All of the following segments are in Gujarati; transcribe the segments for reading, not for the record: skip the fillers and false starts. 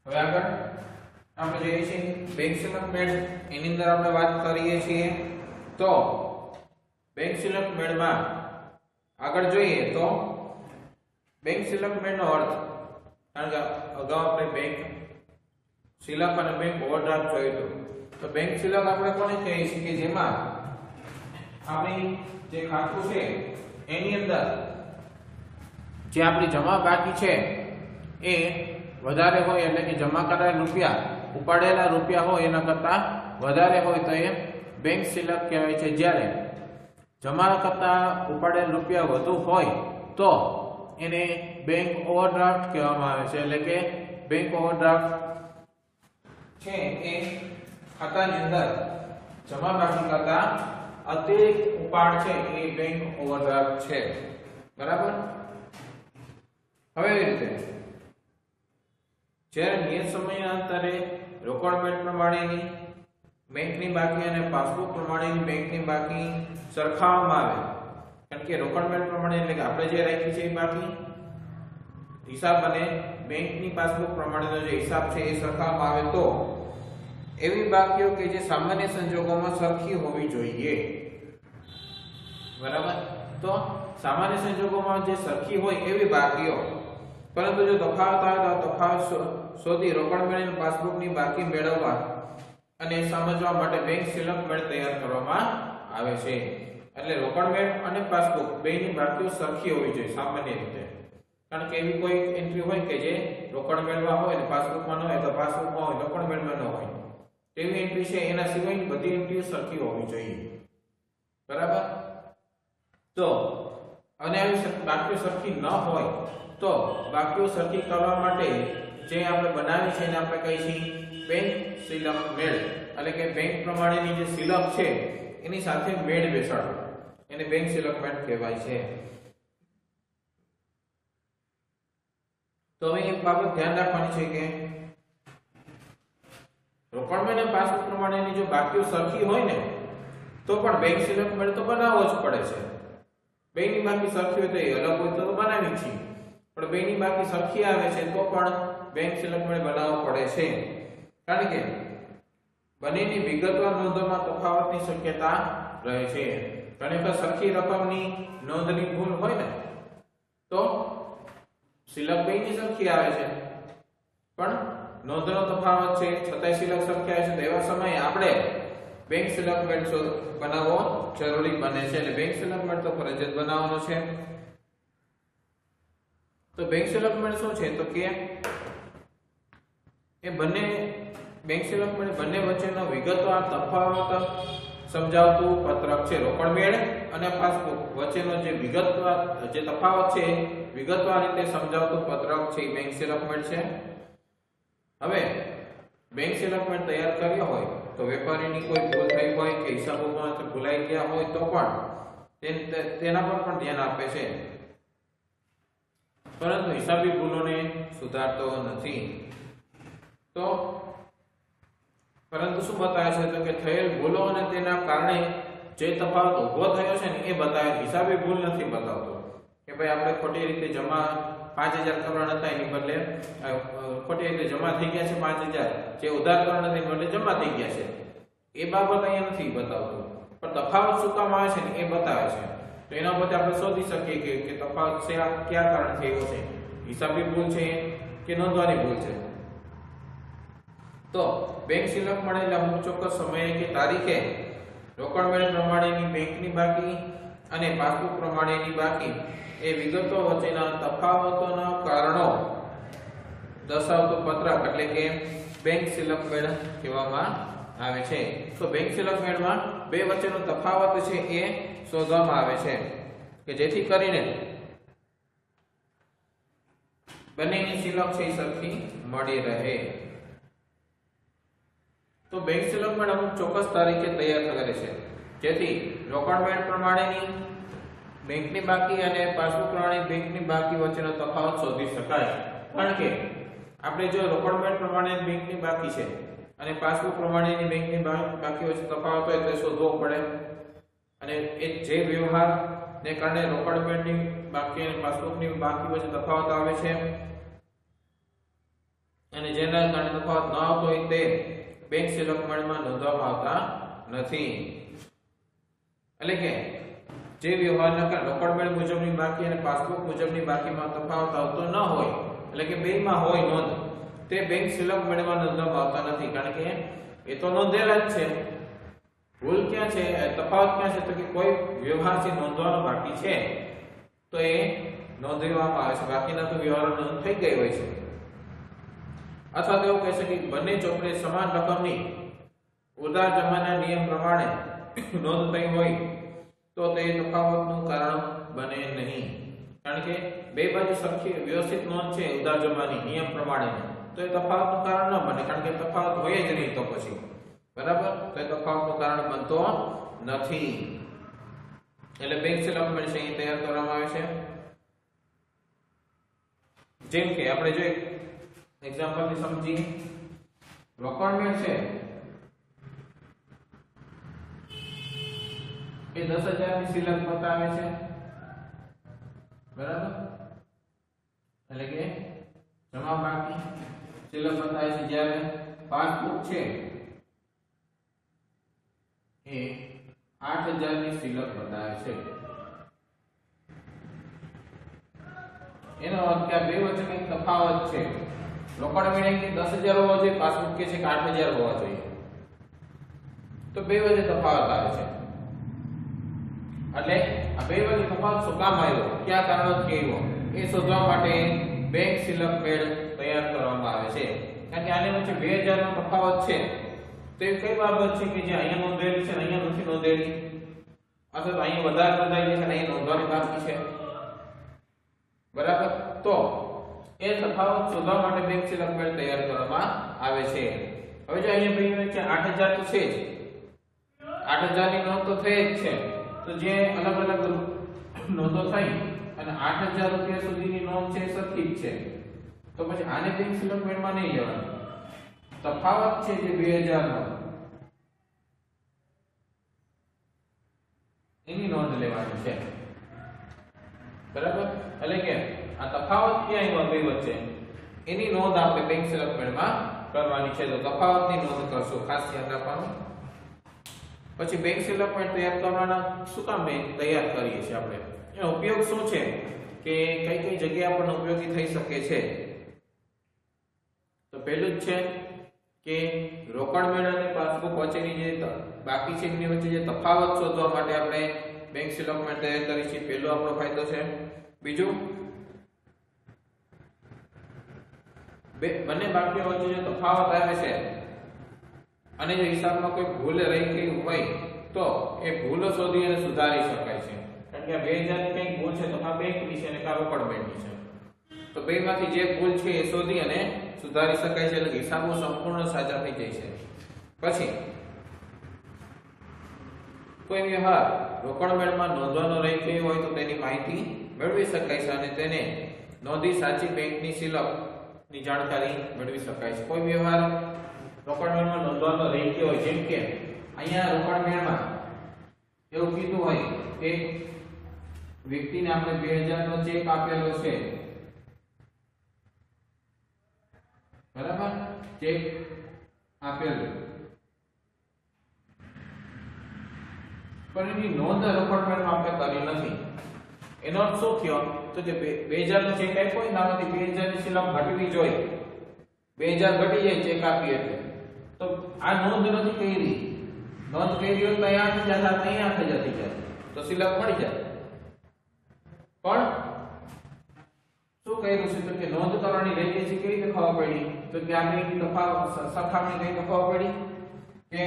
હવે આગળ આપણે જોઈએ છીએ બેંક સ્ટેટમેન્ટ એની અંદર આપણે વાત કરીએ છીએ તો બેંક સ્ટેટમેન્ટમાં આગળ જોઈએ તો બેંક સ્ટેટમેન્ટનો અર્થ કારણ કે અગાઉ આપણે બેંક શિલક અને બેંક ઓવરડ્રાફ્ટ જોયું હતું તો બેંક શિલક આપણે કોને કહીએ છીએ કે જેમાં આપણી જે ખાતું છે એની અંદર જે આપણી જમા બાકી છે એ વધારે હોય એટલે કે જમા કરાયેલા રૂપિયા ઉપાડેલા રૂપિયા હોય એના કરતા વધારે હોય તો એ બેંક શિલક કહેવાય છે। જ્યારે જમા કરતા ઉપાડેલા રૂપિયા વધુ હોય તો એને બેંક ઓવરડ્રાફ્ટ કહેવામાં આવે છે। એટલે કે બેંક ઓવરડ્રાફ્ટ છે એ ખાતાની અંદર જમા બાકી કરતા અતિરિક્ત ઉપાડ છે એ બેંક ઓવરડ્રાફ્ટ છે। બરાબર। હવે એ રીતે જ્યારે નિયત સમયના અંતરે રોકડ પેટ પ્રમાણેની બેંકની બાકી અને પાસબુક પ્રમાણેની બેંકની બાકી સરખાવવામાં આવે કારણ કે રોકડ પેટ પ્રમાણે એટલે કે આપણે જે રાખી છે એ બાકી હિસાબ અને બેંકની પાસબુક પ્રમાણેનો જે હિસાબ છે એ સરખાવવામાં આવે તો એવી બાકીઓ કે જે સામાન્ય સંજોગોમાં સરખી હોવી જોઈએ। બરાબર। તો સામાન્ય સંજોગોમાં જે સરખી હોય એવી બાકીઓ પરંતુ જો તફાવત આવે તો તફાવત શોધી રોકડ મેળવીને પાસબુકની બાકી મેળવવા અને સમજવા માટે બેંક સ્ટેટમેન્ટ તૈયાર કરવામાં આવે છે। એટલે રોકડ મેળ અને પાસબુક બેયની બાકીઓ સરખી હોવી જોઈએ સામાન્ય રીતે કારણ કે એવી કોઈ એન્ટ્રી હોય કે જે રોકડ મેળવવા હોય અને પાસબુકમાં ન હોય તો પાસબુકમાં હોય રોકડ મેળવવા ન હોય તેવી એન્ટ્રી છે એના સિવાયની બધી એન્ટ્રીઓ સરખી હોવી જોઈએ। બરાબર। તો અને આવી બાકીઓ સરખી ન હોય તો બાકીઓ સરખી કરવા માટે જે આપણે બનાવી છે એને આપણે કહીએ છીએ બેંક શિલક મેળ એટલે કે બેંક પ્રમાણેની જે શિલક છે એની સાથે મેળ બેસાડો એને બેંક શિલકમેન્ટ કહેવાય છે। તો હવે એક બાબત ધ્યાન રાખવાની છે કે રોકડ મેળ અને પાસબુક પ્રમાણેની જો બાકીઓ સરખી હોય ને તો પણ બેંક શિલકમેન્ટ તો બનાવવો જ પડે છે। બેયની બાકી સરખી હોય તો એ અલગ હોય તો બનાવી છે પણ બેયની બાકી સરખી આવે છે તો પણ બેંક સ્ટેટમેન્ટ બનાવવો પડે છે કારણ કે બંનેની વિગતવાર નોંધોમાં તફાવતની શક્યતા રહે છે। ઘણી વખત સરખી રકમની નોંધની ભૂલ હોય ને તો શિલક બેયની સરખી આવે છે પણ નોંધનો તફાવત છે છતાંય શિલક સરખી આવે છે તો એવા સમયે આપણે બેંક સ્ટેટમેન્ટ બનાવવો જરૂરી બને છે। એટલે બેંક સ્ટેટમેન્ટ તો ફરજિયાત બનાવવાનો છે। તો બેંક સ્ટેટમેન્ટ શું છે તો કે એ બંને બેંક સ્ટેટમેન્ટ બંને વચ્ચેનો વિગતવાર તફાવત સમજાવતું પત્રક છે। રોકડ મેળ અને પાસબુક વચ્ચેનો જે વિગતવાર જે તફાવત છે વિગતવાર રીતે સમજાવતું પત્રક છે એ બેંક સ્ટેટમેન્ટ છે। હવે બેંક સ્ટેટમેન્ટ તૈયાર કર્યો હોય તો વેપારીની કોઈ ભૂલ થઈ હોય કે હિસાબોમાં ભૂલાઈ ગયા હોય તો પણ તેના પર પણ ધ્યાન આપે છે પરંતુ હિસાબી ભૂલોને સુધારતો નથી। તો પરંતુ શું બતાવે છે તો કે થયેલ ભૂલો અને તેના કારણે જે તફાવત ઊભો થયો છે ને એ બતાવે હિસાબી ભૂલ નથી બતાવતો કે ભાઈ આપણે ખોટી રીતે જમા 5000 કરવાના હતા એની બદલે ખોટી રીતે જમા થઈ ગયા છે 5000 જે ઉધાર કરવાના હતા એની બદલે જમા થઈ ગયા છે એ બાબત અહીંયા નથી બતાવતો પણ તફાવત શું કામ આવે છે ને એ બતાવે છે। તો એના પરથી આપણે શોધી શકીએ કે તફાવત છે આ કયા કારણથી થયો છે હિસાબી ભૂલ છે કે નોંધવાની ભૂલ છે। તો બેંક શિલક મળેલા અમુક ચોક્કસ સમયે કે તારીખે રોકડ મેળ પ્રમાણેની બેંકની બાકી અને પાસબુક પ્રમાણેની બાકી એ વિગતો વચ્ચેના તફાવતોના કારણો દર્શાવતું પત્રક એટલે કે બેંક શિલક મેળ કહેવામાં આવે છે। તો બેંક શિલક મેળમાં બે વચ્ચેનો તફાવત છે એ શોધવામાં આવે છે કે જેથી કરીને બંનેની શિલક છે સરખી મળી રહે। તો બેંક સ્ટેટમેન્ટ અમુક ચોક્કસ તારીખે તૈયાર કરે છે જેથી રોકડ મેળ પ્રમાણેની બેંકની બાકી અને પાસબુક પ્રમાણે બેંકની બાકી વચ્ચેનો તફાવત શોધી શકાય કારણ કે આપણે જો રોકડ મેળ પ્રમાણે બેંકની બાકી છે અને પાસબુક પ્રમાણેની બેંકની બાકી વચ્ચે તફાવત હોય તો શોધવો પડે અને એ જે વ્યવહાર ને કારણે રોકડ મેળની બાકી અને પાસબુકની બાકી વચ્ચે તફાવત આવે છે અને જેના કારણે તફાવત ન આવતો હોય તે બેંક સિલક મેળમાં નોંધવામાં આવતા નથી. એટલે કે જે વ્યવહારના કારણે રોકડ મેળ મુજબની બાકી અને પાસબુક મુજબની બાકીમાં તફાવત આવતો ન હોય, એટલે કે બેયમાં હોય નોંધ, તે બેંક સિલક મેળમાં નોંધવામાં આવતા નથી. કારણ કે એ તો નોંધેલા જ છે. ભૂલ ક્યાં છે, તફાવત ક્યાં છે? તો કે કોઈ વ્યવહાર છે નોંધવાનો બાકી છે તો એ નોંધવામાં આવે છે, બાકીના તો વ્યવહારો નોંધ થઈ ગઈ હોય છે. અથવા તો એવું કહી શકીએ કે બંને ચોપડે સમાન રકમની ઉધાર જમાના નિયમ પ્રમાણે નોંધ થઈ હોય તો તે તફાવતનું કારણ બને નહીં. કારણ કે બે બાજુ સરખી વ્યવસ્થિત નોંધ છે ઉધાર જમાની નિયમ પ્રમાણે, તો એ તફાવતનું કારણ ન બને. કારણ કે તફાવત હોય જ નહીં તો પછી, બરાબર, તો એ તફાવતનું કારણ બનતો નથી. એટલે બેંક સિલક મેળ છે અહીં તૈયાર કરવામાં આવે છે. જેમ કે આપણે જોઈએ એક્ઝામ્પલ થી સમજીએ. રોકડ મેળ છે એ 10,000 ની સિલક બતાવે છે, બરાબર, એટલે કે જમા બાકી સિલક બતાવે છે. જ્યારે પાસબુક છે એ 8,000 ની સિલક બતાવે છે. એનો અર્થ કે બે વચ્ચે કંઈક તફાવત છે. રોકડ મેળ કે 10,000 હોવા જોઈએ, પાસબુક કે છે કે 8,000 હોવા જોઈએ, તો બે વચ્ચે તફાવત આવે છે. એટલે આ બે વચ્ચે તફાવત શું કામ આવ્યો, કયા કારણોથી આવ્યો, એ શોધવા માટે બેંક સિલક મેળ તૈયાર કરવામાં આવે છે. કારણ કે આની વચ્ચે 2,000 નો તફાવત છે, તો એ કઈ બાબત છે કે જે અહીંયા નોંધેલી છે અને અહીંયા નથી નોંધેલી, અથવા તો અહીંયા વધારે નોંધાઈ છે અને અહીંયા નોંધવાની બાકી છે, બરાબર. તો એ તફાવત શોધવા માટે બેંક સિલક મેળ તૈયાર કરવામાં આવે છે. હવે જો અહીંયા ભઈ છે 8,000 તો છે જ, 8,000 ની નોંધ તો થઈ જ છે, તો જે અલગ અલગ નોંધો થઈ અને 8,000 રૂપિયા સુધીની નોંધ છે સરખી જ છે, તો પછી આને બેંક સિલક મેળમાં નહીં લેવાનું. તફાવત છે જે 2,000 નો એની નોંધ લેવાની છે, બરાબર. એટલે કે આ તફાવત ક્યાં આવ્યો બે વચ્ચે એની નોંધ આપણે બેંક સિલક મેળમાં કરવાની છે. તો તફાવતની નોંધ કરશું, ખાસ ધ્યાન રાખવાનું. પછી બેંક સિલક મેળ તૈયાર કરવાના શું કામ તૈયાર કરીએ છીએ આપણે, એનો ઉપયોગ શું છે, કે કઈ કઈ જગ્યાએ આપણને ઉપયોગી થઈ શકે છે. તો પહેલું જ છે કે રોકડ મેળ અને પાસબુક વચ્ચેની જે બાકી છે એની વચ્ચે જે તફાવત શોધવા માટે આપણે બેંક સિલક મેળ તૈયાર કરી છે, પહેલો આપણો ફાયદો છે. બીજું, બંને બાકીઓ વચ્ચે જે તફાવત આવે છે અને જો હિસાબમાં કોઈ ભૂલ રહી ગઈ હોય તો એ ભૂલો શોધી અને સુધારી શકાય છે. કારણ કે આ 2,000 ની કંઈક ભૂલ છે તો આ બેંકની છે અને કા રોકડ મેળની છે, તો બેમાંથી જે ભૂલ છે એ શોધી અને સુધારી શકાય છે, એટલે હિસાબો સંપૂર્ણ સાચા થઈ જાય છે. પછી કોઈ વ્યવહાર રોકડ મેળમાં નોંધવાનો રહી ગયો હોય તો તેની માહિતી મેળવી શકાય છે અને તેને નોંધી સાચી બેંકની સિલક ની જાણકારી મેળવી શકાય છે. કોઈ વ્યવહાર રોકડ મેળમાં નોંધવાનો રહી ગયો હોય, જેમ કે અહીંયા રોકડ મેળમાં એવું કીધું હોય કે વ્યક્તિને આપણે 2,000 નો ચેક આપેલો છે, બરાબર, ચેક આપેલો, પણ એની નોંધ રોકડ મેળમાં આપણે કરી નથી. એનો અર્થ શું થયો, તો કે 2,000 નો ચેક આપ્યો હોય, આમાંથી 2,000 ની સિલક ઘટવી જોઈએ, 2,000 ઘટી જાય ચેક આપીએ એટલે, તો આ નોંધ નથી કરી. નોંધ કરી હોય તો અહીંયા 8,000 અહીંયા 8,000 થઈ જાય તો સિલક મળી જાય. પણ શું કર્યું છે, તો કે નોંધ કરવાની રહી ગઈ છે, કેવી રીતે ખબર પડી, તો કે આપણે તફાવત સરખામણી કઈ ખબર પડી કે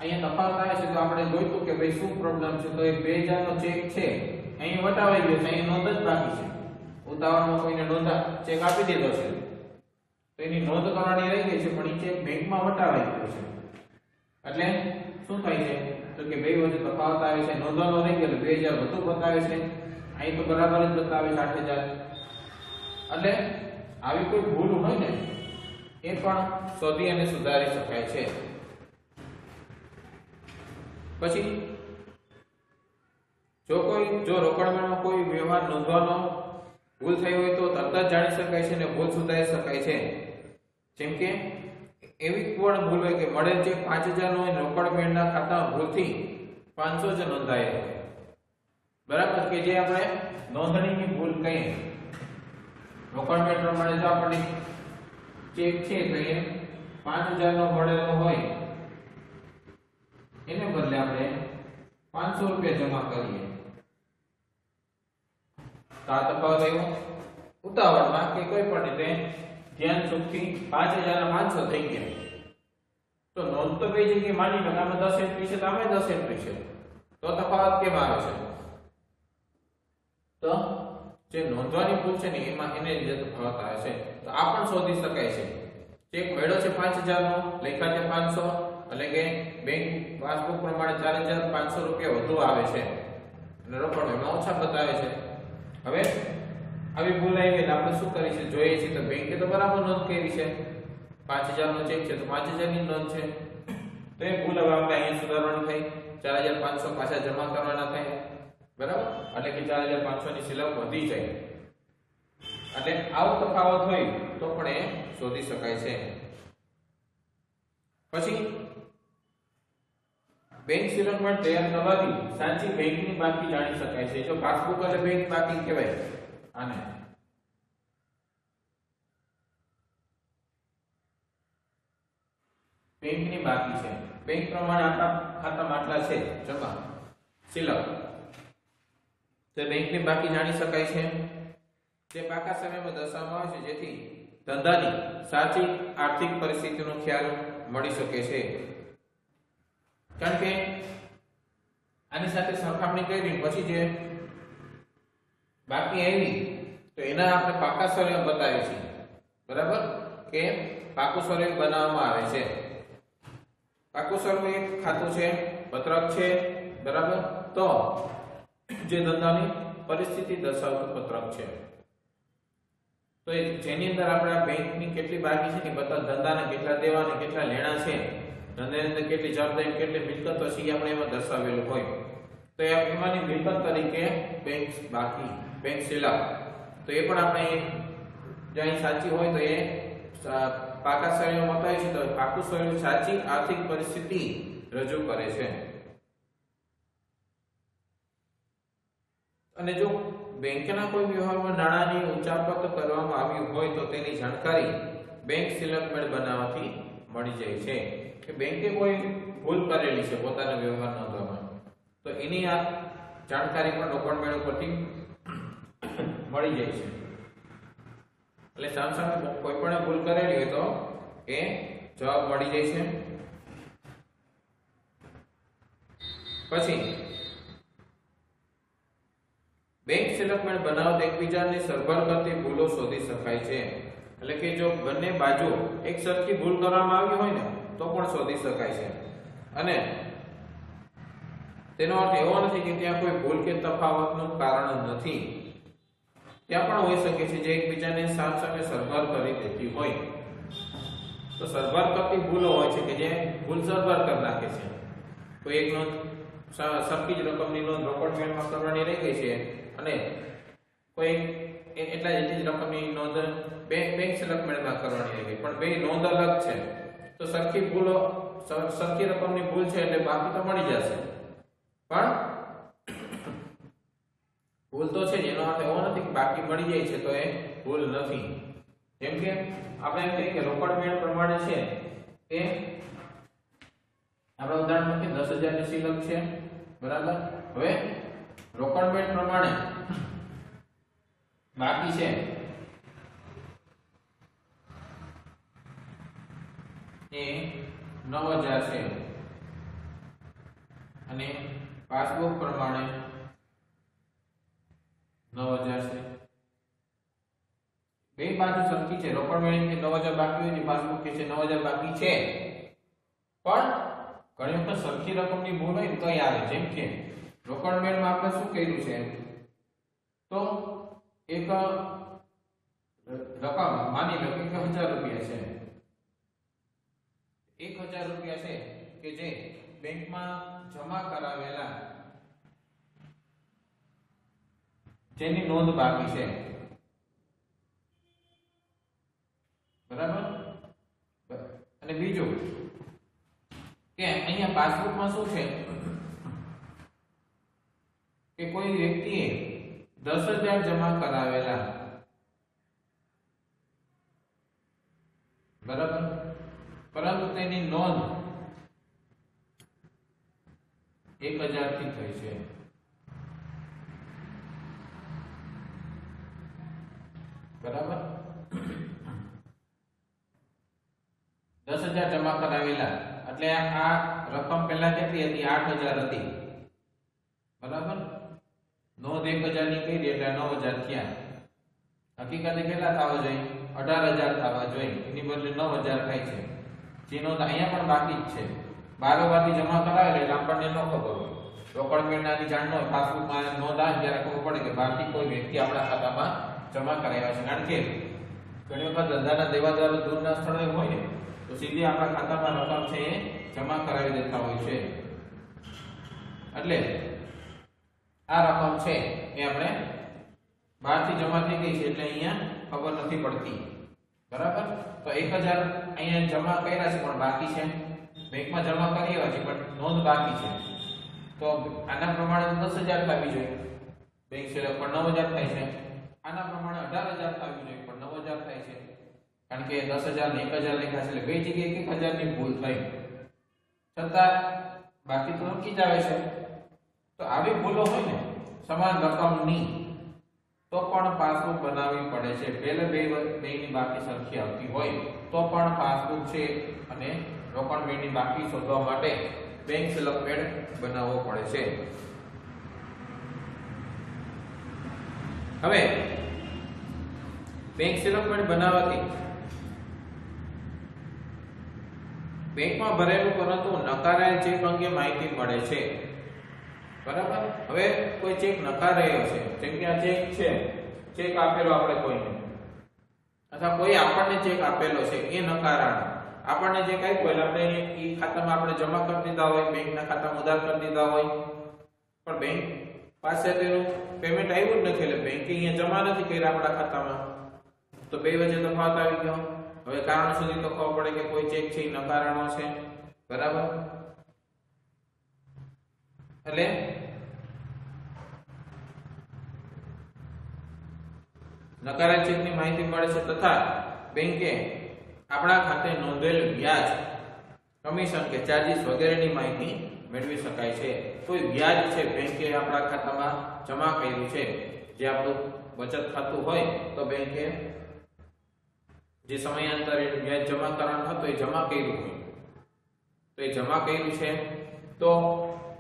અહીંયા તફાવત આવે છે, તો આપણે જોઈતું કે ભાઈ શું પ્રોબ્લેમ છે. તો એ 2,000 નો ચેક છે અહીં વટાવાઈ ગયો છે, અહીં નોંધ જ બાકી છે, ઉતાવળમાં કોઈને નોંધા ચેક આપી દીધો છે તો એની નોંધ કરવાની રહી ગઈ છે, પણ એ ચેક બેંકમાં વટાવાઈ ગયો છે. એટલે શું થાય છે, તો કે બે વચ્ચે તફાવત આવે છે, નોંધવાનો રહી ગયો, 2,000 વધુ બતાવે છે, અહીં તો બરાબર જ બતાવે છે 8,000. એટલે આવી કોઈ ભૂલ હોય ને એ પણ શોધી અને સુધારી શકાય છે. પછી જો રોકડ મેળમાં કોઈ વ્યવહાર નોંધવાનો ભૂલ થઈ હોય તો તરત જ જાણી શકાય છે અને ભૂલ સુધારી શકાય છે। જેમ કે એવી પણ ભૂલ હોય કે મળેલ ચેક 5000 નો હોય, રોકડ મેળના ખાતામાં ભૂલથી 500 જ નોંધાયેલ હોય, બરાબર, કે જે આપણે નોંધણીની ભૂલ કહીએ। રોકડ મેળ પ્રમાણે જો આપણે ચેક છે તો એ 5000 નો મળેલો હોય, એને બદલે આપણે 500 રૂપિયા જમા કરીએ તો આ તફાવત આવ્યો। ઉતાવળમાં કે કોઈ પણ રીતે ધ્યાન ચૂકથી 5000 ના 500 થઈ ગયા, તો નોંધ તો બે જગ્યાએ માની લો કે આમાં 10 એન્ટ્રી છે તો આમાં 10 એન્ટ્રી છે, તો તફાવત કેમ આવે છે? તો જે નોંધવાની ભૂલ છે ને એમાં એને જે તફાવત આવે છે, તો આ પણ શોધી શકાય છે। ચેક મળ્યો છે 5000 નો, લખ્યા છે 500, એટલે કે બેંક પાસબુક પ્રમાણે 4500 રૂપિયા વધુ આવે છે અને રોકડ એમાં ઓછા બતાવે છે। હવે આવી ભૂલ આવી એટલે આપણે શું કરી છે, જોઈએ છે તો બેંકે તો બરાબર નોંધ કરી છે, 5000 નો ચેક છે તો 5000 ની નોંધ છે, તો એ ભૂલ હવે આપણે અહીંયા સુધારવાની થઈ, 4500 પાછા જમા કરવાના થાય, બરાબર, એટલે કે 4500 ની સિલક વધી જાય, એટલે આવો તફાવત હોય તો પણ એ શોધી શકાય છે। પછી બેંક સ્ટેટમેન્ટ તૈયાર કરવાથી સાચી બેંકની બાકી જાણી શકાય છે। જો પાસબુક એટલે બેંક બાકી કહેવાય આને, બેંકની બાકી છે, બેંક પ્રમાણે આપણા ખાતામાં આટલા છે જમા સિલક, તો બેંકની બાકી જાણી શકાય છે। તે પાકા સમયમાં દર્શાવવામાં આવે છે જેથી ધંધાની સાચી આર્થિક પરિસ્થિતિનો ખ્યાલ મળી શકે છે। કારણ કે આની સાથે સરખામણી કરી પછી જે બાકી આવી તો એના આપણે પાકા સર્વે બતાવીએ છીએ, બરાબર, કે પાકું સર્વે બનાવવામાં આવે છે। પાકું સર્વે એક ખાતું છે, પત્રક છે, બરાબર, તો જે ધંધાની પરિસ્થિતિ દર્શાવતું પત્રક છે, તો જેની અંદર આપણે બેંકની કેટલી બાકી છે ને બધા ધંધાના કેટલા દેવા ને કેટલા લેણા છે, ધંધાની અંદર કેટલી જવાબદારી કેટલી મિલકતો છે આપણે એમાં દર્શાવેલું હોય, તો એમાંની મિલકત તરીકે બેંક બાકી, બેંક સિલક, તો એ પણ આપણે જ્યાં સાચી હોય તો એ પાકા સર્વેમાં બતાવે છે, તો પાકું સર્વે સાચી આર્થિક પરિસ્થિતિ રજૂ કરે છે। અને જો બેંકના કોઈ વ્યવહારમાં નાણાંની ઉચાપત કરવામાં આવી હોય તો તેની જાણકારી બેંક સિલક મેળ બનાવવાથી મળી જાય છે, કે બેંકે કોઈ ભૂલ કરેલી છે પોતાના વ્યવહાર નોંધવામાં, તો એની આ જાણકારી પણ રોકડ મેળ ઉપરથી મળી જાય છે। એટલે સામે કોઈ પણ ભૂલ કરેલી હોય તો એ જવાબ મળી જાય છે। પછી બેંક સ્ટેટમેન્ટ બનાવતા એકબીજાને સરભર કરતી ભૂલો શોધી શકાય છે, એટલે કે જો બંને બાજુ એક સરખી ભૂલ કરવામાં આવી હોય ને તો પણ શોધી શકાય છે। અને તેનો અર્થ એવો નથી કે ત્યાં કોઈ ભૂલ કે તફાવતનું કારણ નથી, ત્યાં પણ હોઈ શકે છે જે એકબીજાને સામે સરભર કરી દેતી હોય, તો સરભર કરતી ભૂલો હોય છે કે જે ભૂલ સરભર કરી નાખે છે। કોઈ એક નોંધ સરખી જ રકમની નોંધ રોકડ મેળમાં કરવાની રહી ગઈ છે અને કોઈ એટલા જેટલી જ રકમની નોંધ બેંક સિલક મેળમાં કરવાની રહી ગઈ, પણ બે નોંધ અલગ છે, તો સરખી ભૂલો સરખી રકમની ભૂલ છે એટલે બાકી તો મળી જશે, પણ ભૂલ તો છે એનો અર્થ એવો નથી કે બાકી મળી જાય છે તો એ ભૂલ નથી। જેમ કે આપણે એમ કહીએ કે રોકડ મેળ પ્રમાણે છે એ આપણે ઉદાહરણ તરીકે 10000 ની સિલક છે, બરાબર, હવે રોકડ મેળ પ્રમાણે બાકી છે એ 9000 છે અને પાસબુક પ્રમાણે 9000 છે, બે બાજુ સરખી છે, રોકડ મેળ કે 9000 બાકી હોય ને પાસબુક કે છે 9000 બાકી છે, પણ ઘણી વખત સરખી રકમની ભૂલ હોય તો આવે। જેમ કે રોકડ મેળમાં આપણે શું કર્યું છે, તો એક રકમ માની લો કે 1000 રૂપિયા છે, 1000 રૂપિયા છે કે જે બેંકમાં જમા કરાવેલા જેની નોંધ બાકી છે, પાસબુકમાં શું છે કે કોઈ વ્યક્તિએ 10,000 જમા કરાવેલા, બરાબર, પરંતુ તેની નોંધ 1,000 થી થઈ છે, બરાબર. 10,000 જમા કરાવેલા એટલે આ રકમ પહેલા કેટલી હતી? 8,000 હતી, બરાબર. નોંધ 1,000 ની કરી એટલે 9,000 થયા. હકીકતે કેટલા થવા જોઈએ? 18,000 થવા જોઈએ. એની બદલે 9,000 થાય છે. જે નોંધ અહીંયા પણ બાકી જ છે. બારોબારથી જમા કરાવેલ એટલે આપણને ન ખબર હોય, રોકડ મેળવવાની જાણ ન હોય, પાસબુકમાં નોંધ આવે ત્યારે ખબર પડે કે બહારથી કોઈ વ્યક્તિ આપણા ખાતામાં જમા કરાવ્યા છે. કારણ કે ઘણી વખત ધંધાના દેવાદારો દૂરના સ્થળે હોય ને તો સીધી આપણા ખાતામાં રકમ છે એ જમા કરાવી દેતા હોય છે. એટલે આ રકમ છે એ આપણે બહારથી જમા થઈ ગઈ છે એટલે અહીંયા ખબર નથી પડતી, બરાબર. તો 1,000 અહીંયા જમા કર્યા છે પણ બાકી છે, બેંકમાં જમા કર્યા છે પણ નોંધ બાકી છે. તો આના પ્રમાણે 10,000 થવી જોઈએ, બેંક સિલક પણ 9,000 થાય છે. આના પ્રમાણે 18,000 થવી જોઈએ પણ 9,000 થાય છે. કારણ કે 10,000 ને 1,000 લખ્યા છે એટલે બે જગ્યાએ 1,000 ની ભૂલ થઈ, છતાં બાકી તો નક્કી જ આવે છે. તો આવી ભૂલો હોય ને સમાન રકમની તો પણ પાસબુક બનાવવી પડે છે. પહેલે બેની બાકી સરખી આવતી હોય તો પણ પાસબુક છે અને રોકડ બેની બાકી શોધવા માટે બેંક સ્ટેટમેન્ટ બનાવવો પડે છે. હવે બેંક સ્ટેટમેન્ટ બનાવવાથી બેંકમાં ભરેલું પરંતુ નકારાયેલ ચેક અંગે માહિતી મળે છે, બરાબર. હવે કોઈ ચેક નકારાયો છે, જેમ કે આ ચેક છે, ચેક આપેલો આપણે કોઈને અથવા કોઈ આપણને ચેક આપેલો છે એ નકારાનો, આપણને જે કઈ કોઈ આપણે એ ખાતામાં આપણે જમા કરી દીધા હોય, બેંકના ખાતામાં ઉધાર કરી દીધા હોય, પણ બેંક પાસે તેનું પેમેન્ટ આવ્યું જ નથી એટલે બેંકે અહીંયા જમા નથી કર્યા આપણા ખાતામાં, તો બે વચ્ચે તફાવત આવી ગયો. હવે કારણ સુધી તો ખબર પડે કે કોઈ ચેક છે એ નકારાનો છે, બરાબર. એટલે નકારાયેલ ચેકની માહિતી મળે છે તથા બેંકે આપણા ખાતે નોંધેલ વ્યાજ, કમિશન કે ચાર્જીસ વગેરેની માહિતી મેળવી શકાય છે. કોઈ વ્યાજ છે બેંકે આપણા ખાતામાં જમા કર્યું છે, જે આપણું બચત ખાતું હોય તો બેંકે જે સમયાંતરે વ્યાજ જમા કરવાનું હતું એ જમા કર્યું હોય તો એ જમા કર્યું છે તો,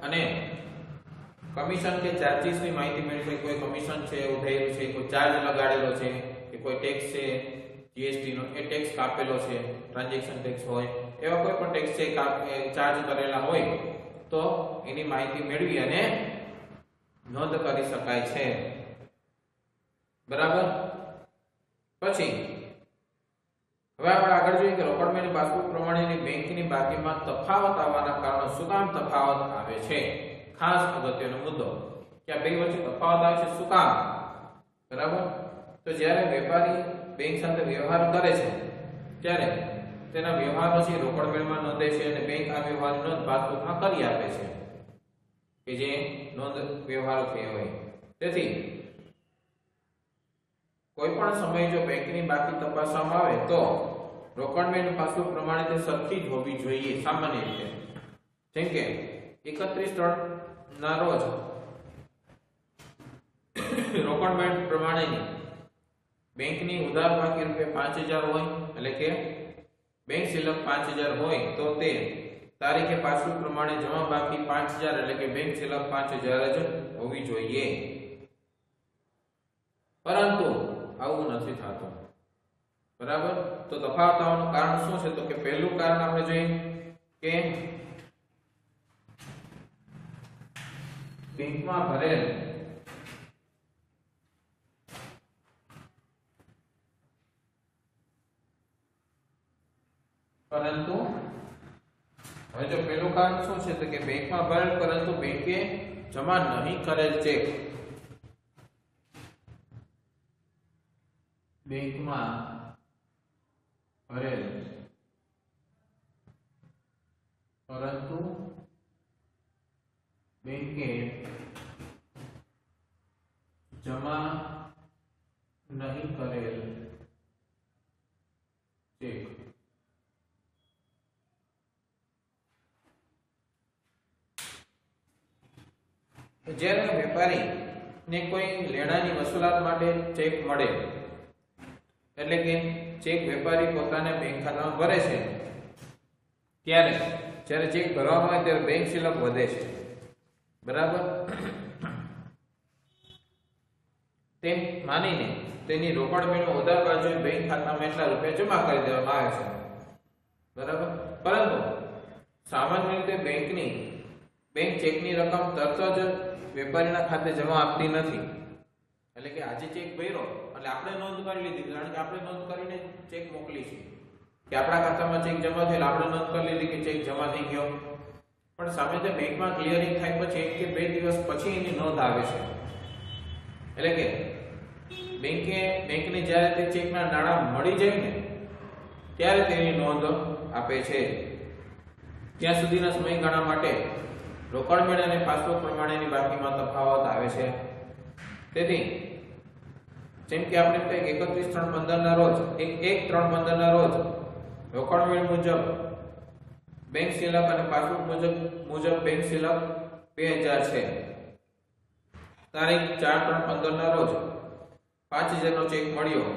અને કમિશન કે ચાર્જીસ ની માહિતી મેળવી છે, કોઈ કમિશન છે ઉઠાવેલું છે, કોઈ ચાર્જ લગાડેલો છે કે કોઈ ટેક્સ છે, જીએસટી નો એ ટેક્સ કાપેલો છે, ટ્રાન્ઝેક્શન ટેક્સ હોય, એવા કોઈ પણ ટેક્સ છે ચાર્જ કરેલા હોય તો એની માહિતી મેળવી અને નોંધ કરી શકાય છે, બરાબર. પછી હવે આપણે આગળ જોઈએ કે રોકડ મેળવણી પાસબુક પ્રમાણેની બેંકની બાકીમાં તફાવત આવવાના કારણો શું કામ તફાવત આવે છે? ખાસ અગત્યનો મુદ્દો કે આ બે વચ્ચે તફાવત આવે છે શું કામ, બરાબર. તો જ્યારે વેપારી બેંક સાથે વ્યવહાર કરે છે ત્યારે તેના વ્યવહારો છે રોકડ મેળવણીમાં નોંધે છે અને બેંક આ વ્યવહારની નોંધ પાસબુકમાં કરી આપે છે કે જે નોંધ વ્યવહારો થયા હોય. તેથી કોઈ પણ સમયે જો બેંકની બાકી તપાસવામાં આવે તો રોકડ મેળવણી પાસબુક પ્રમાણે તે સરખી જ હોવી જોઈએ સામાન્ય રીતે. જેમ કે 31/3 ના રોજ રોકડ મેળવણી પ્રમાણેની બેંકની ઉધાર બાકી રૂપિયા 5,000 હોય એટલે કે બેંક સિલક 5,000 હોય તો તે તારીખે પાસબુક પ્રમાણે જમા બાકી 5,000 એટલે કે બેંક સિલક 5,000 જ હોવી જોઈએ. પરંતુ આવું નથી થતું, બરાબર. તો તફાવત આવવાનું કારણ શું છે? તો કે પહેલું કારણ આપણે જોઈએ કે બેંકમાં ભરેલ પરંતુ હવે જો પહેલું કારણ શું છે તો કે બેંકમાં ભરેલ પરંતુ બેંકે જમા નહીં કરેલ ચેક, બેંકમાં ભરેલ પરંતુ બેંકે જમા નહીં કરેલ ચેક જ્યારે વેપારી ને કોઈ લેણાની વસૂલાત માટે ચેક મળે એટલે કે ચેક વેપારી પોતાના બેંક ખાતામાં ભરે છે ત્યારે જ્યારે ચેક ભરવામાં આવે ત્યારે બેંક શિલક વધે છે બરાબર તેમ માનીને તેની રોકડ મેળવો ઉધાર બાજુએ બેંક ખાતામાં એટલા રૂપિયા જમા કરી દેવામાં આવે છે બરાબર પરંતુ સામાન્ય રીતે બેંક ચેકની રકમ તરત જ વેપારીના ખાતે જમા આપતી નથી એટલે કે આજે ચેક ભર્યો એટલે આપણે નોંધ કરી લીધી કારણ કે આપણે નોંધ કરીને ચેક મોકલી છે કે આપણા ખાતામાં ચેક જમા થયેલ આપણે નોંધ કરી લીધી કે ચેક જમા થઈ ગયો પણ સામે તે બેંકમાં ક્લિયરિંગ થાય પછી 1 કે 2 દિવસ પછી એની નોંધ આવે છે એટલે કે બેંકને જ્યારે તે ચેકના નાણાં મળી જાય ને ત્યારે તેની નોંધ આપે છે ત્યાં સુધીના સમયગાળા માટે રોકડ મેળ અને પાસબુક પ્રમાણેની બાકીમાં તફાવત આવે છે તેથી જેમ કે આપણે કહીએ 31/3/15 ના રોજ 1/3/15 ના રોજ રોકડ મેળ મુજબ બેંક શિલક અને પાસબુક મુજબ બેંક શિલક 2000 છે તારીખ 4/3/15 ના રોજ 5000 નો ચેક મળ્યો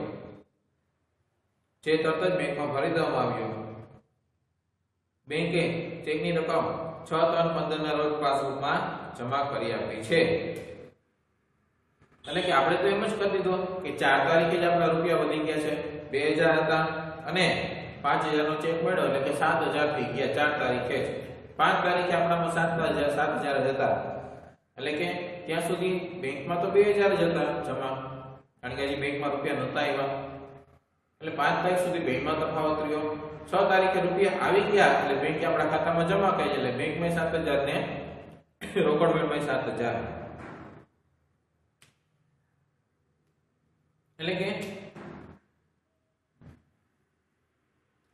જે તરત જ બેંકમાં ભરી દેવામાં આવ્યો બેંકે ચેકની રકમ 6/3/15 ના રોજ પાસબુકમાં જમા કરી આપી છે એટલે કે આપણે તો એમ જ કરી દીધો કે 4 તારીખે જ આપણા રૂપિયા વધી ગયા છે 2000 હતા અને 5000 નો ચેક મળ્યો એટલે કે 7000 થઈ ગયા 4 તારીખે જ 5 તારીખે આપણામાં 7000 જ હતા એટલે કે ત્યાં સુધી બેંકમાં તો 2000 જ હતા જમા કારણ કે હજી બેંકમાં રૂપિયા નહોતા આવ્યા એટલે 5 તારીખ સુધી બેંકમાં તફાવત રહ્યો 6 તારીખે રૂપિયા આવી ગયા એટલે બેંકે આપણા ખાતામાં જમા કરી એટલે બેંકમાં 7000 ને રોકડ મેળમાં 7000 એટલે કે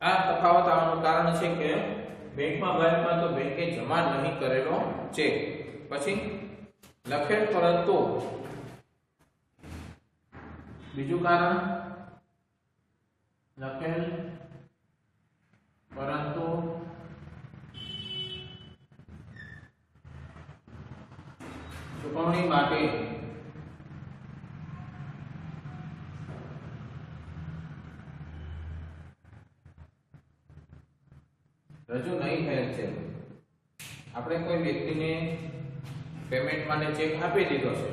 આ તફાવત આવવાનું કારણ છે કે બેંકમાં ગયેલા તો બેંકે જમા નહીં કરેલો ચેક પછી લખેલ પરંતુ બીજું કારણ લખેલ પરંતુ ચૂકવણી માટે રજૂ નહીં થયેલ છે આપણે કોઈ વ્યક્તિને પેમેન્ટ માટે ચેક આપી દીધો છે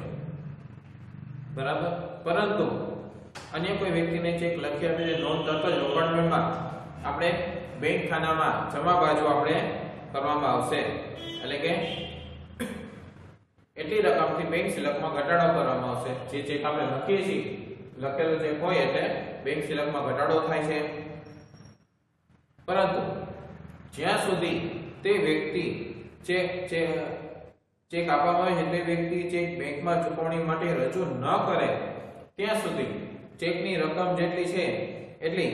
બરાબર પરંતુ અન્ય કોઈ વ્યક્તિને ચેક લખી આપીને નોંધ તરત જ રોકડ મેળમાં આપણે બેંક ખાતામાં જમા બાજુ આપણે કરવામાં આવશે એટલે કે એટલી રકમથી બેંક શિલકમાં ઘટાડો કરવામાં આવશે જે ચેક આપણે લખીએ છીએ લખેલો ચેક હોય એટલે બેંક શિલકમાં ઘટાડો થાય છે પરંતુ જ્યાં સુધી તે વ્યક્તિ ચેક આપવામાં આવે છે તે વ્યક્તિ ચેક બેંકમાં ચૂકવણી માટે રજૂ ન કરે ત્યાં સુધી ચેકની રકમ જેટલી છે એટલી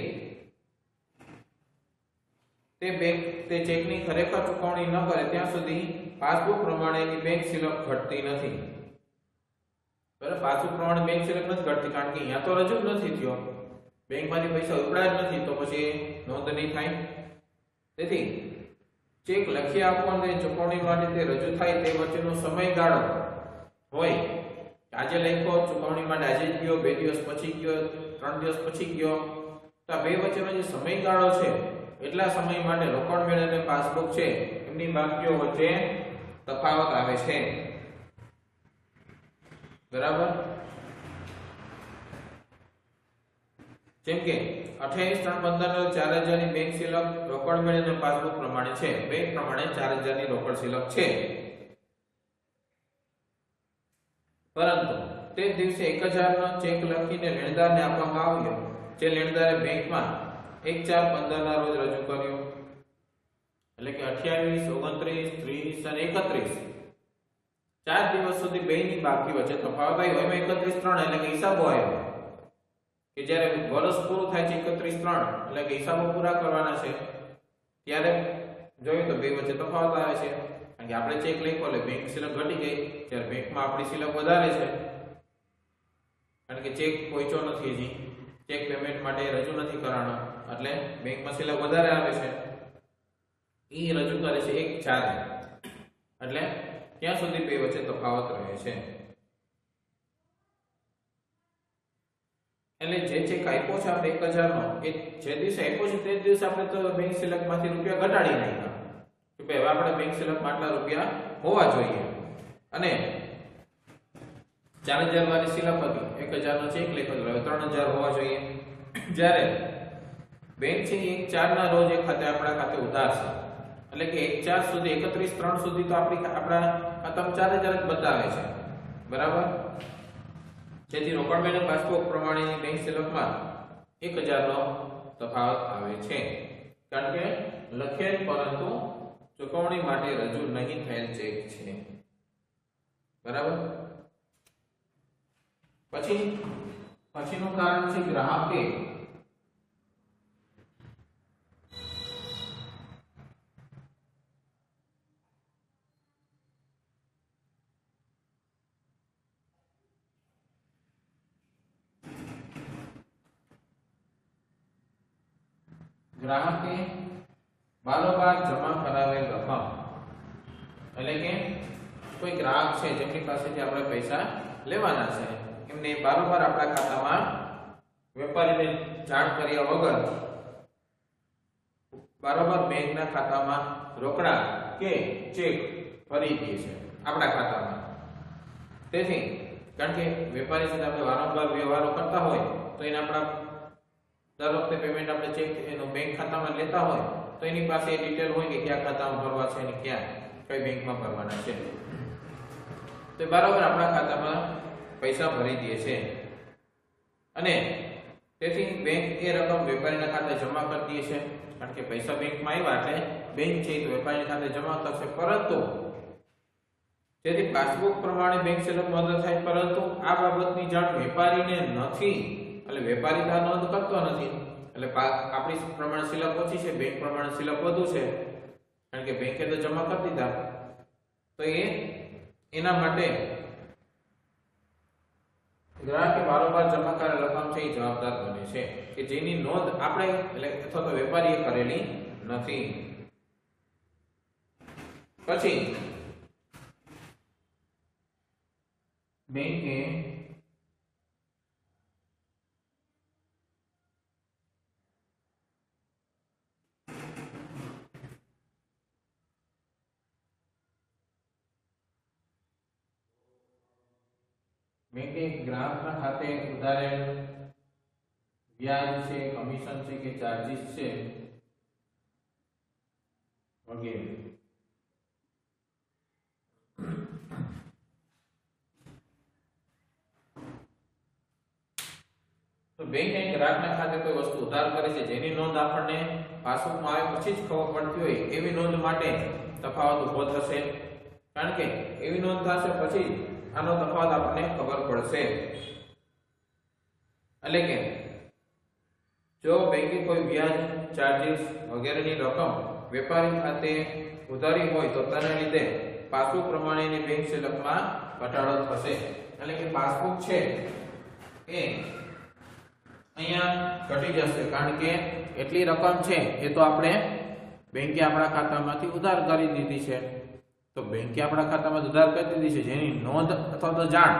તે ચેકની ખરેખર ચૂકવણી ન કરે ત્યાં સુધી પાસબુક પ્રમાણેની બેંક શિલક ઘટતી નથી બરાબર પાસબુક પ્રમાણે બેંક શિલક નથી ઘટતી કારણ કે અહીંયા તો રજૂ નથી થયો બેંકમાંથી પૈસા ઉપડ્યા જ નથી તો પછી નોંધ નહીં થાય તેથી ચેક લખી આપવો અને ચૂકવણી માટે તે રજૂ થાય તે વચ્ચેનો સમયગાળો હોય આજે લખ્યો ચૂકવણી માટે આજે જ ગયો 2 દિવસ પછી ગયો 3 દિવસ પછી ગયો તો આ બે વચ્ચેનો જે સમયગાળો છે એટલા સમય માટે રોકડ મેળ અને પાસબુક છે એમની બાકીઓ વચ્ચે તફાવત આવે છે બરાબર જેમ કે 28/3/15 4000 ની બેંક શિલક રોકડ મેળ અને પાસબુક પ્રમાણે છે બેંક પ્રમાણે 4000 ની રોકડ શિલક છે પરંતુ તે દિવસે 1000 નો ચેક લખીને લેણદારને આપવામાં આવ્યો જે લેણદારે બેંકમાં 1/4/15 ના રોજ રજૂ કર્યો એટલે કે 28 29 30 અને 31 4 દિવસ સુધી બેની બાકી વચ્ચે તફાવત આવ્યો એમાં 31/3 એટલે કે હિસાબો આવ્યો કે જ્યારે વર્ષ પૂરું થાય છે 31/3 એટલે કે હિસાબો પૂરા કરવાના છે ત્યારે જોયું તો બે વચ્ચે તફાવત આવે છે કારણ કે આપણે ચેક લખ્યો એટલે બેંક સિલક ઘટી ગઈ, જ્યારે બેંકમાં આપણી સિલક વધારે છે કારણ કે ચેક પહોંચ્યો નથી, હજી ચેક પેમેન્ટ માટે રજૂ નથી કરાણો એટલે બેંકમાં સિલક વધારે આવે છે, એ રજૂ કરે છે 1/4 એટલે ક્યાં સુધી બે વચ્ચે તફાવત રહે છે। એટલે જે ચેક આપ્યો છે આપણે 1000 નો, એ જે દિવસે આપ્યો છે તે જ દિવસે આપણે તો બેંક સિલકમાંથી રૂપિયા ઘટાડી નાખ્યા કે ભાઈ હવે આપણે બેંક સિલકમાં આટલા રૂપિયા હોવા જોઈએ, અને 4000 વાળી સિલક હતી, 1000 નો ચેક લખ્યો તો હવે 3000 હોવા જોઈએ। જ્યારે બેંક છે 1/4 ના રોજ એ ખાતે આપણા ખાતે ઉધાર છે, એટલે કે 1/4 સુધી 31/3 સુધી તો આપણા ખાતામાં 4000 જ બતાવે છે, બરાબર। જેથી રોકડ મેળવી પાસબુક પ્રમાણેની બેંક સિલકમાં 1000 નો તફાવત આવે છે, કારણ કે લખેલ પરંતુ ચૂકવણી માટે રજૂ નહીં થયેલ ચેક છે, બરાબર। પછીનું કારણ છે ગ્રાહકે બારોબાર જમા કરાવેલ રકમ, એટલે કે કોઈ ગ્રાહક છે જેમની પાસેથી આપણે પૈસા લેવાના છે, એમને બારોબાર આપણા ખાતામાં વેપારીને જાણ કર્યા વગર બારોબાર બેંકના ખાતામાં રોકડા કે ચેક ભરી દે છે આપણા ખાતામાં। તેથી કારણ કે વેપારી સાથે આપણે વારંવાર વ્યવહારો કરતા હોય તો એને આપણા દર વખતે પેમેન્ટ આપણે ચેક એનો બેંક ખાતામાં લેતા હોય તો એની પાસે એ ડિટેલ હોય કે કયા ખાતામાં ભરવા છે અને ક્યાં કઈ બેંકમાં ભરવાના છે, તો બરાબર આપણા ખાતામાં પૈસા ભરી દે છે, અને તેથી બેંક એ રકમ વેપારીના ખાતે જમા કરી દે છે, કારણ કે પૈસા બેંકમાં આવ્યા એટલે બેંક છે તો વેપારીના ખાતે જમા કરશે, પરંતુ તેથી પાસબુક પ્રમાણે બેંક સિલક નોંધ થાય, પરંતુ આ બાબતની જાણ વેપારીને નથી, એટલે વેપારી આ નોંધ કરતો નથી, એટલે આપણી પ્રમાણે સિલક ઓછી છે, બેંક પ્રમાણે સિલક વધુ છે, કારણ કે બેંકે તો જમા કરી દીધા, તો એના માટે ગ્રાહકે વારંવાર જમા કરેલ રકમ છે એ જવાબદાર બને છે કે જેની નોંધ આપણે એટલે અથવા તો વેપારીએ કરેલી નથી। પછી બેંકે ગ્રાહકના ખાતે ઉધારેલ વ્યાજ છે, કમિશન છે કે ચાર્જીસ છે વગેરે, તો બેંક ગ્રાહકના ખાતે કોઈ વસ્તુ ઉધાર કરે છે જેની નોંધ આપણને પાસબુકમાં આવે પછી જ ખબર પડતી હોય એવી નોંધ માટે તફાવત ઉભો થશે, કારણ કે એવી નોંધ થશે પછી આનો તફાવત આપણને ખબર પડશે। એટલે કે જો બેંકે કોઈ વ્યાજ, ચાર્જીસ વગેરેની રકમ વેપારી ખાતે ઉધારી હોય તો તેના લીધે પાસબુક પ્રમાણેની બેંક સિલકમાં ઘટાડો થશે, એટલે કે પાસબુક છે એ અહીંયા ઘટી જશે, કારણ કે એટલી રકમ છે એ તો આપણે બેંકે આપણા ખાતામાંથી ઉધાર કરી દીધી છે, તો બેંકે આપણા ખાતામાં ઉધાર કરી દીધી છે જેની નોંધ અથવા તો જાણ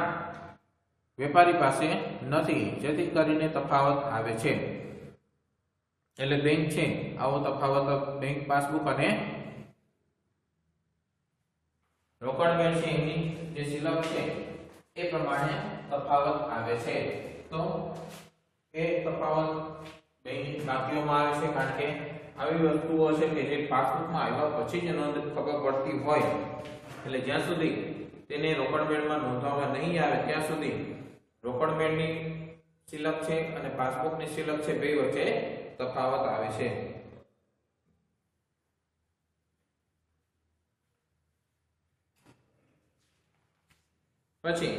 વેપારી પાસે નથી, જેથી કરીને તફાવત આવે છે। એટલે બેંક છે આવો તફાવત બેંક પાસબુક અને રોકડ મેળ છે એની જે સિલક છે એ પ્રમાણે તફાવત આવે છે, તો એ તફાવત બેંક બાકીઓમાં આવે છે, કારણ કે આવી વસ્તુઓ છે કે જે પાસબુકમાં આવ્યા પછી જ નોંધ ખબર પડતી હોય, એટલે જ્યાં સુધી તેને રોકડ મેળમાં નોંધવામાં નહીં આવે ત્યાં સુધી રોકડ મેળની સિલક છે અને પાસબુકની સિલક છે બે વચ્ચે તફાવત આવે છે। પછી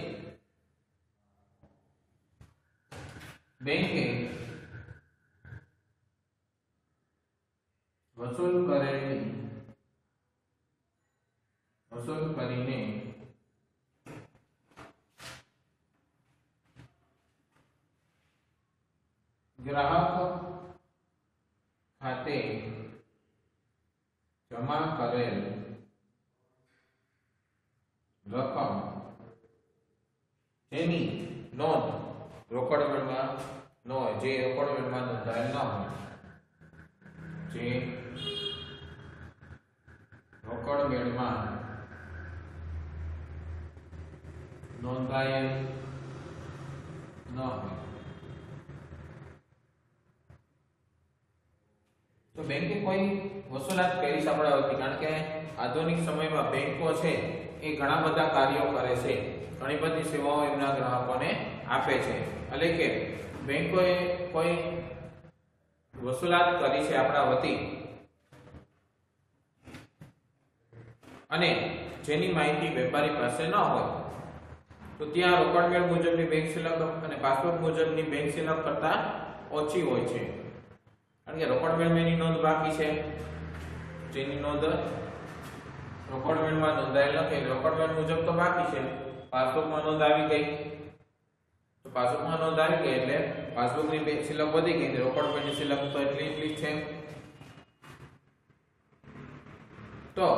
બેંકે વસૂલ કરેલી ગ્રાહક ખાતે જમા કરેલ રકમ જેની નોંધ રોકડ મેળમાં ન હોય, જે રોકડ મેળમાં નોંધાયેલ ન હોય, જે રોકડ મેળમાં નોંધાયેલ ન હોય તો બેંકે કોઈ વસૂલાત કરી સાંભળાવતી, કારણ કે આધુનિક સમયમાં બેંકો છે એ ઘણા બધા કાર્યો કરે છે, ઘણી બધી સેવાઓ એમના ગ્રાહકોને આપે છે, એટલે કે બેંકોએ કોઈ વસૂલાત કરી છે આપણા વતી અને જેની માહિતી વેપારી પાસે ન હોય તો ત્યાં રોકડ મેળ મુજબની બેંક સિલક અને પાસબુક મુજબની બેંક સિલક કરતા ઓછી હોય છે, કારણ કે રોકડ મેળની નોંધ બાકી છે, જેની નોંધ રોકડ મેળમાં નોંધાયેલ નથી, રોકડ મેળ મુજબ તો બાકી છે, પાસબુકમાં નોંધ આવી ગઈ તો પાસબુકમાં નોંધ આવી ગઈ એટલે પાસબુકની બેંક સિલક વધી ગઈ, રોકડ મેળની સિલક તો એટલી જ છે. તો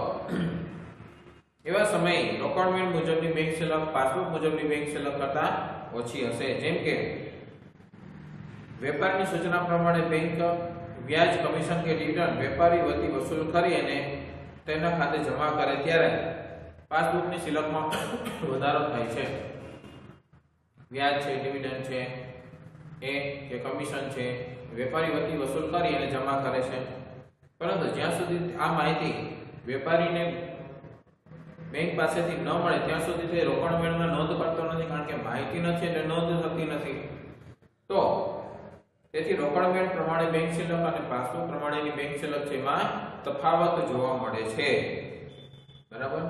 એવા સમયે રોકડ મેળ મુજબની બેંક સિલક પાસબુક મુજબની બેંક સિલક કરતા ઓછી હશે, જેમ કે વેપારની સૂચના પ્રમાણે બેંક વ્યાજ, કમિશન કે ડિવિડન્ડ વેપારી વતી વસૂલ કરી અને તેના ખાતે જમા કરે ત્યારે પાસબુકની સિલકમાં વધારો થાય છે. વ્યાજ છે, ડિવિડન્ડ છે, કે કમિશન છે, વેપારી વતી વસૂલ કરી અને જમા કરે છે, પરંતુ જ્યાં સુધી આ માહિતી વેપારીને બેંક પાસેથી ન મળે ત્યાં સુધી તે રોકડ મેળમાં નોંધ કરતો નથી, કારણ કે માહિતી નથી એટલે નોંધ થતી નથી. તો તેથી રોકડ મેળ પ્રમાણે બેંક સિલક અને પાસબુક પ્રમાણેની બેંક સિલક છે એમાં તફાવત જોવા મળે છે. બરાબર.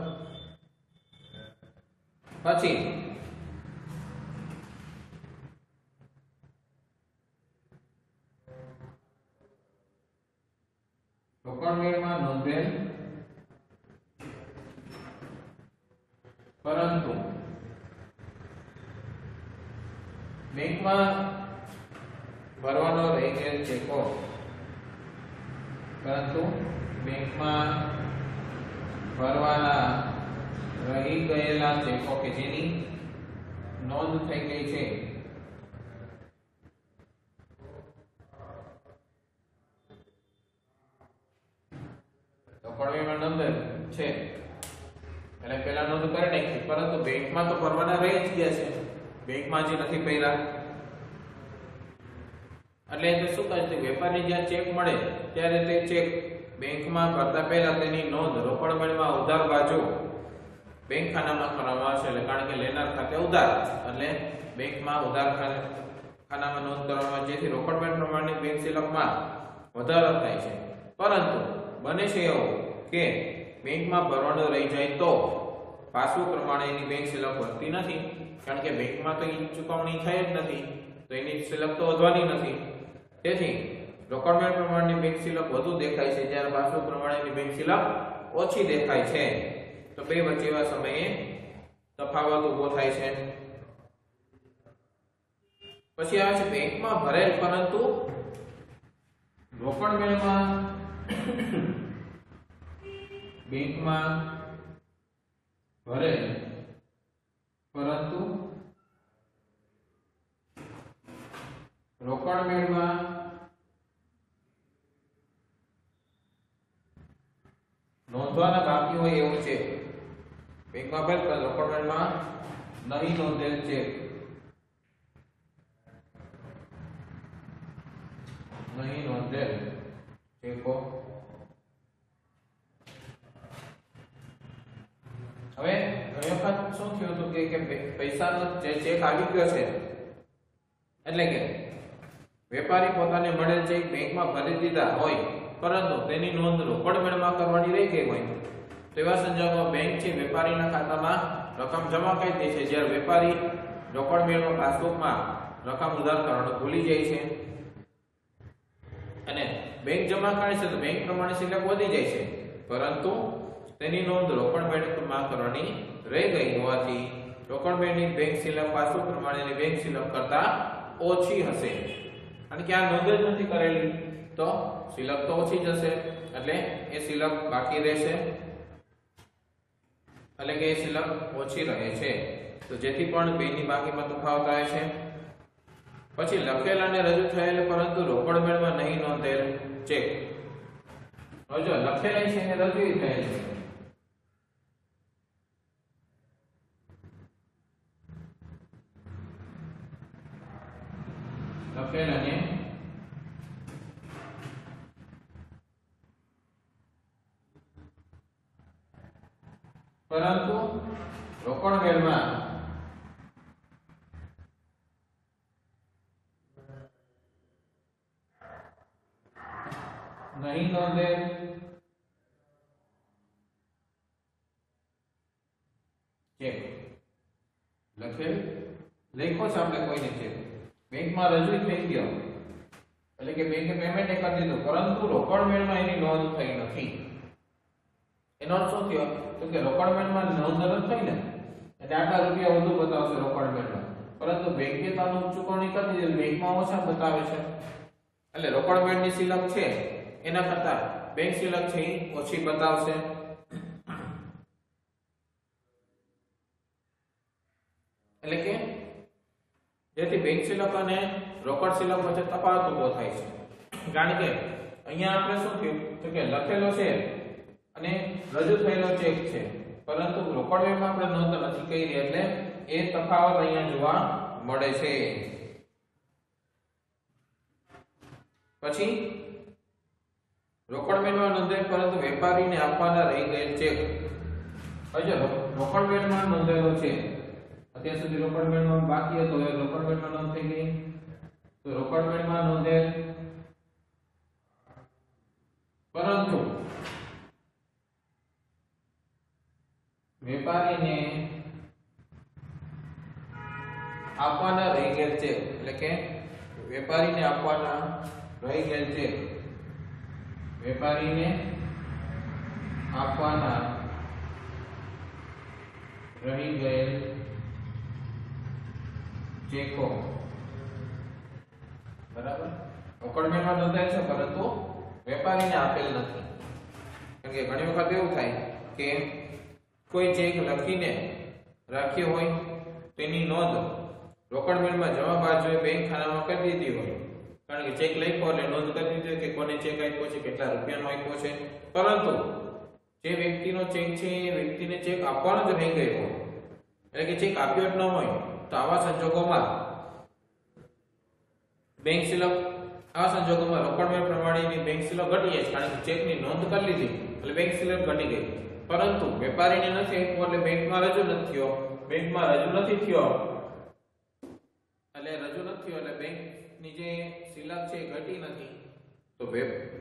પછી રોકડ મેળમાં નોંધેલ પરંતુ બેંકમાં ભરવાનો રહી ગયેલ ચેકો, પરંતુ બેંકમાં ભરવાના રહી ગયેલા ચેકો કે જેની નોંધ થઈ ગઈ છે રોકડ મેળમાં નોંધ છે એટલે પેલા નોંધ કરી નાખી, પરંતુ બેંકમાં તો ભરવાના રહી જ ગયા છે, બેંકમાં જે નથી ભર્યા એટલે તે શું કરે છે, વેપારી જ્યાં ચેક મળે ત્યારે તે ચેક બેંકમાં કરતા પહેલા તેની નોંધ રોકડ મેળમાં ઉધાર બાજુ બેંક ખાનામાં કરવામાં આવશે, એટલે કારણ કે લેનાર ખાતે ઉધાર એટલે બેંકમાં ઉધાર ખાનામાં નોંધ કરવામાં, જેથી રોકડ મેળ પ્રમાણની બેંક સિલકમાં વધારો થાય છે. પરંતુ બને છે એવું કે બેંકમાં ભરવાનું રહી જાય તો પાસબુક પ્રમાણેની બેંક સિલક વધતી નથી, કારણ કે બેંકમાં તો ચૂકવણી થઈ જ નથી તો એની સિલક તો વધવાની નથી. તેથી રોકડ મેળ પ્રમાણની બેંક સિલક વધુ દેખાય છે, જ્યારે પાસબુક પ્રમાણેની બેંક સિલક ઓછી દેખાય છે. તો બે વચ્ચે એવા સમયે તફાવત ઊભો થાય છે. પછી આવે છે બેંકમાં ભરેલ પરંતુ રોકડ મેળમાં બેંકમાં ભરેલ પરંતુ રોકડ મેળમાં નોંધવાના બાકી હોય એવું છે. બેંકમાં ભરેલ પરંતુ રોકડ મેળમાં નહીં નોંધેલ છે, નહીં નોંધેલ ચેકો. હવે ઘણી વખત શું થયું હતું કે પૈસાનો જે ચેક આવી ગયો છે એટલે કે વેપારી પોતાને મળેલ ચેક બેંકમાં ભરી દીધા હોય, પરંતુ તેની નોંધ રોકડ મેળમાં કરવાની રહી ગઈ હોય, તેવા સંજોગોમાં બેંક છે વેપારીના ખાતામાં રકમ જમા કરી દે છે, જ્યારે વેપારી રોકડ મેળમાં પાસબુકમાં રકમ ઉધાર કરવાનું ભૂલી જાય છે અને બેંક જમા કરે છે તો બેંક પ્રમાણે સિલક વધી જાય છે, પરંતુ તેની નોંધ રોકડ મેળમાં કરવાની રહી ગઈ હોવાથી રોકડ મેળની બેંક સિલક પાસબુક પ્રમાણેની બેંક સિલક કરતા ઓછી હશે. અને કે આ નોંધ જ નથી કરેલી તો સિલક તો ઓછી જશે એટલે એ સિલક બાકી રહેશે એટલે કે એ સિલક ઓછી રહે છે તો જેથી પણ બેની બાકીમાં તફાવત આવે છે પછી લખેલ અને રજૂ થયેલ પરંતુ રોકડ મેળમાં નહીં નોંધેલ ચેક હવે જો લખેલ છે અને રજૂ થયેલ છે લખેલ અને પરંતુ રોકડ મેળમાં નહીં નોંધેલ ચેક લખેલ લખો છે આપણે કોઈને ચેક બેંકમાં રજૂ થઈ ગયો એટલે કે બેંકે પેમેન્ટ કરી દીધું પરંતુ રોકડ મેળમાં એની નોંધ થઈ નથી એનો અર્થ શું થયો તો કે રોકડ મેળમાં નોંધ ન થઈ ને એટલે આટલા રૂપિયા વધુ બતાવશે રોકડ મેળમાં પરંતુ બેંકે તાનું ચૂકવણી કરી દીધી બેંકમાં ઓછા બતાવે છે એટલે રોકડ મેળની સિલક છે એના કરતા બેંક સિલક છે એ ઓછી બતાવશે એટલે કે જેથી બેંક સિલક અને રોકડ સિલક વચ્ચે તફાવત ઊભો થાય છે કારણ કે અહીંયા આપણે શું થયું તો કે લખેલો છે અને રજૂ થયેલો ચેક છે પરંતુ રોકડ મેળમાં આપણે નોંધ નથી કરી એટલે એ તફાવત અહીંયા જોવા મળે છે પછી રોકડ મેળમાં નોંધેલ પરંતુ વેપારીને આપવાના રહી ગયેલ ચેક હવે રોકડ મેળમાં નોંધેલો છે અત્યાર સુધી રોકડ મેળમાં બાકી હતો એ રોકડ મેળમાં નોંધ થઈ ગઈ તો રોકડ મેળમાં નોંધેલ પરંતુ વેપારીને આપવાના રહી ગયેલ ચેક એટલે કે વેપારીને આપવાના રહી ગયેલ ચેક વેપારીને આપવાના રહી ગયેલ ચેકો બરાબર રોકડ મેળમાં નોંધાય છે પરંતુ વેપારીને આપેલ નથી કારણ કે ઘણી વખત એવું થાય કે કોઈ ચેક લખીને રાખ્યો હોય તેની નોંધ રોકડ મેળમાં જમા બાજુએ બેંક ખાનામાં કરી દીધી હોય કારણ કે ચેક લખ્યો એટલે નોંધ કરી દીધી કે કોને ચેક આપ્યો છે કેટલા રૂપિયાનો આપ્યો છે પરંતુ જે વ્યક્તિનો ચેક છે એ વ્યક્તિને ચેક આપવાનો જ રહી ગયો હોય એટલે કે ચેક આપ્યો જ ન હોય તો આવા સંજોગોમાં બેંક સિલક આવા સંજોગોમાં રોકડ મેળ પ્રમાણેની બેંક સિલક ઘટી જાય છે કારણ કે ચેકની નોંધ કરી લીધી એટલે બેંક સિલક ઘટી ગઈ પરંતુ વેપારીને નથી આપ્યો એટલે બેંકમાં રજૂ નથી થયો બેંકમાં રજૂ નથી થયો એટલે બેંકની જે સિલક છે ઘટી નથી તો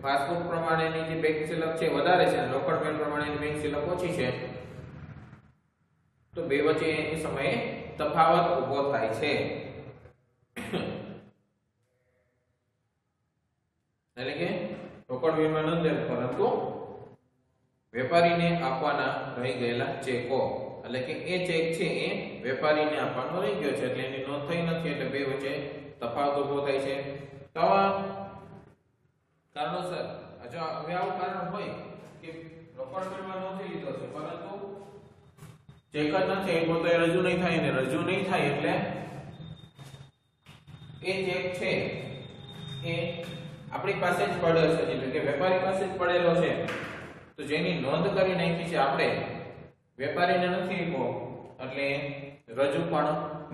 પાસબુક પ્રમાણેની જે બેંક સિલક છે વધારે છે અને રોકડ મેળ પ્રમાણેની બેંક સિલક ઓછી છે તો બે વચ્ચે એ સમયે તફાવત ઊભો થાય છે એટલે કે રોકડ મેળમાં નોંધેલ પરંતુ વેપારીને આપવાના રહી ગયેલા ચેકો એટલે કે એ ચેક છે એ વેપારીને આપવાનો રહી ગયો છે એટલે એની નોંધ થઈ નથી એટલે બે વચ્ચે તફાવત ઊભો થાય છે તો કારણોસર જો હવે આવું કારણ હોય કે રોકડ મેળમાં નોંધી લીધો છે પરંતુ ચેક જ નથી એ તો રજૂ નહીં થાય ને રજૂ નહીં થાય એટલે એ ચેક છે એ આપણી પાસે જ પડેલો છે એટલે કે વેપારી પાસે જ પડેલો છે તો જેની નોંધ કરી નાખી છે આપણે વેપારીને નથી આપ્યો એટલે રજૂ પણ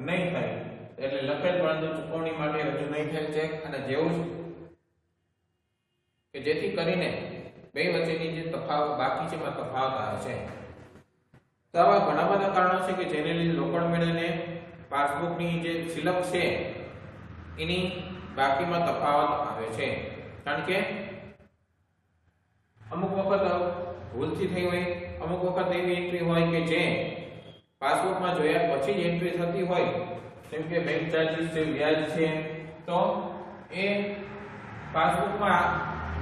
નહીં થાય એટલે લખેલ પરંતુ ચૂકવણી માટે રજૂ નહીં થયેલ ચેક અને જેવું કે જેથી કરીને બે વચ્ચેની જે તફાવત બાકી છે એમાં તફાવત આવે છે તો આવા ઘણા બધા કારણો છે કે જેને લીધે રોકડ મેળ અને પાસબુકની જે સિલક છે એની બાકીમાં તફાવત આવે છે કારણ કે અમુક વખત ભૂલથી થઈ હોય અમુક વખત એવી એન્ટ્રી હોય કે જે પાસબુકમાં જોયા પછી જ એન્ટ્રી થતી હોય જેમ કે બેંક ચાર્જીસ છે વ્યાજ છે તો એ પાસબુકમાં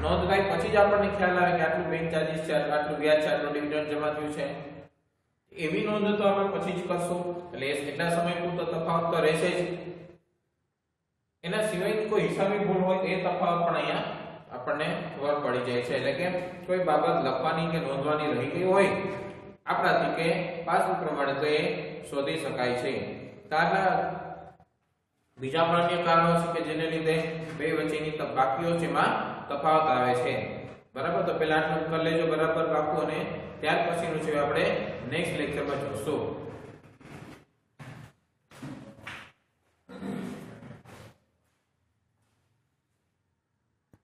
નોંધ થાય પછી જ આપણને ખ્યાલ આવે કે આટલું બેંક ચાર્જીસ છે આટલું વ્યાજ છે આટલું ડિવિડન્ડ જમા થયું છે એવી નોંધ તો આપણે પછી જ કરશું એટલે એટલા સમય પૂરતો તફાવત તો રહેશે જ એના સિવાય કોઈ હિસાબી ભૂલ હોય એ તફાવત પણ અહીંયા આપણને ખબર પડી જાય છે. એટલે કે કોઈ બાબત લખવાની કે નોંધવાની રહી ગઈ હોય આપણાથી કે પાસું પ્રમાણે તો એ શોધી શકાય છે. ત્યારના બીજા પણ અન્ય કારણો છે કે જેને લીધે બે વચ્ચેની બાકીઓ છે એમાં તફાવત આવે છે. બરાબર, તો પહેલા આટલું કરી લેજો બરાબર પાકું, અને ત્યાર પછીનું છે આપણે નેક્સ્ટ લેક્ચરમાં જોશું.